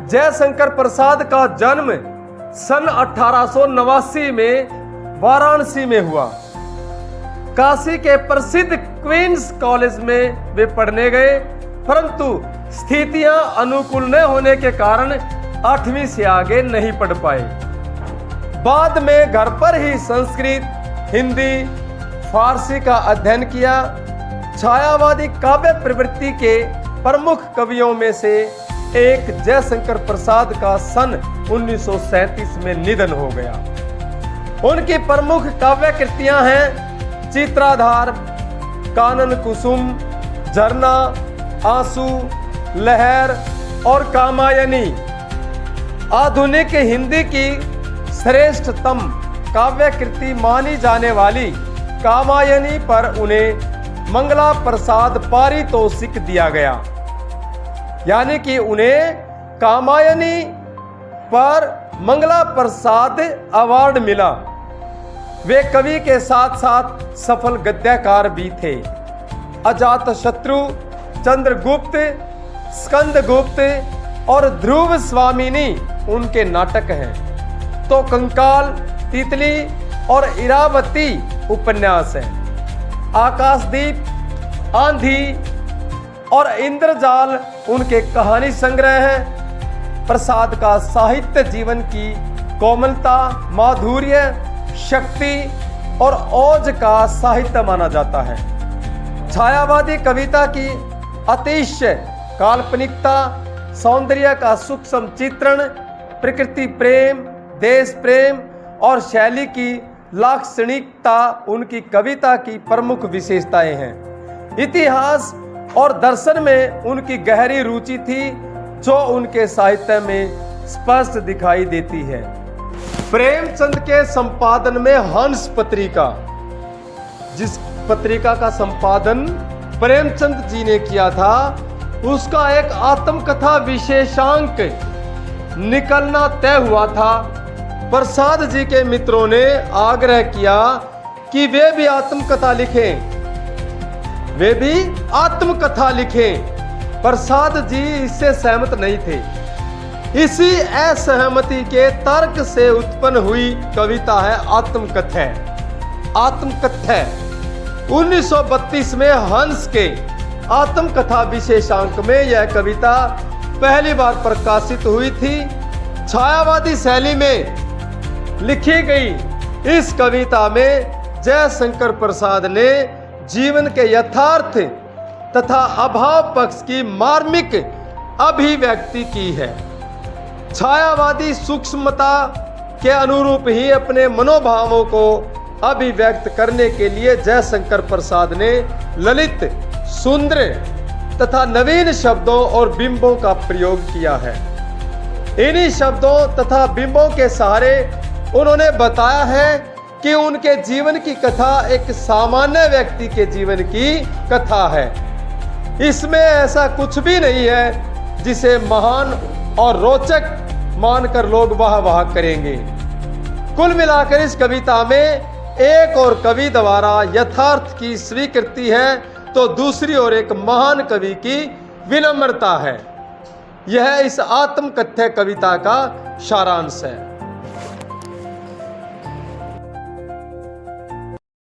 जयशंकर प्रसाद का जन्म सन 1889 में वाराणसी में हुआ। काशी के प्रसिद्ध क्वींस कॉलेज में वे पढ़ने गए, परंतु स्थितियां अनुकूल न होने के कारण 8वीं से आगे नहीं पढ़ पाए। बाद में घर पर ही संस्कृत, हिंदी, फारसी का अध्ययन किया। छायावादी काव्य प्रवृत्ति के प्रमुख कवियों में से एक जयशंकर प्रसाद का सन 1937 में निधन हो गया। उनकी प्रमुख काव्य कृतियां हैं चित्राधार, कानन कुसुम, झरना, आंसू, लहर और कामायनी। आधुनिक हिंदी की श्रेष्ठतम काव्य कृति मानी जाने वाली कामायनी पर उन्हें मंगला प्रसाद पारितोषिक दिया गया, यानी कि उन्हें कामायनी पर मंगला प्रसाद अवार्ड मिला। वे कवि के साथ साथ सफल गद्यकार भी थे। अजातशत्रु, चंद्रगुप्त, स्कंदगुप्त और ध्रुव स्वामिनी उनके नाटक हैं, तो कंकाल, तितली और इरावती उपन्यास हैं। आकाशदीप, आंधी और इंद्रजाल उनके कहानी संग्रह हैं। प्रसाद का साहित्य जीवन की कोमलता, माधुर्य, शक्ति और ओज का साहित्य माना जाता है। छायावादी कविता की अतिशय काल्पनिकता, सौंदर्य का सूक्ष्म चित्रण, प्रकृति प्रेम, देश प्रेम और शैली की लाक्षणिकता उनकी कविता की प्रमुख विशेषताएं हैं। इतिहास और दर्शन में उनकी गहरी रुचि थी, जो उनके साहित्य में स्पष्ट दिखाई देती है। प्रेमचंद के संपादन में हंस पत्रिका, जिस पत्रिका का संपादन प्रेमचंद जी ने किया था, उसका एक आत्मकथा विशेषांक निकलना तय हुआ था। प्रसाद जी के मित्रों ने आग्रह किया कि वे भी आत्मकथा लिखें। प्रसाद जी इससे सहमत नहीं थे। इसी असहमति के तर्क से उत्पन्न हुई कविता है आत्मकथा। 1932 में हंस के आत्मकथा विशेषांक में यह कविता पहली बार प्रकाशित हुई थी। छायावादी शैली में लिखी गई इस कविता में जयशंकर प्रसाद ने जीवन के यथार्थ तथा अभाव पक्ष की मार्मिक अभिव्यक्ति की है। छायावादी सूक्ष्मता के अनुरूप ही अपने मनोभावों को अभिव्यक्त करने के लिए जयशंकर प्रसाद ने ललित, सुंदर तथा नवीन शब्दों और बिंबों का प्रयोग किया है। इन्हीं शब्दों तथा बिंबों के सहारे उन्होंने बताया है कि उनके जीवन की कथा एक सामान्य व्यक्ति के जीवन की कथा है। इसमें ऐसा कुछ भी नहीं है जिसे महान और रोचक मानकर लोग वाह वाह करेंगे। कुल मिलाकर इस कविता में एक और कवि द्वारा यथार्थ की स्वीकृति है, तो दूसरी ओर एक महान कवि की विनम्रता है। यह इस आत्मकथ्य कविता का सारांश है।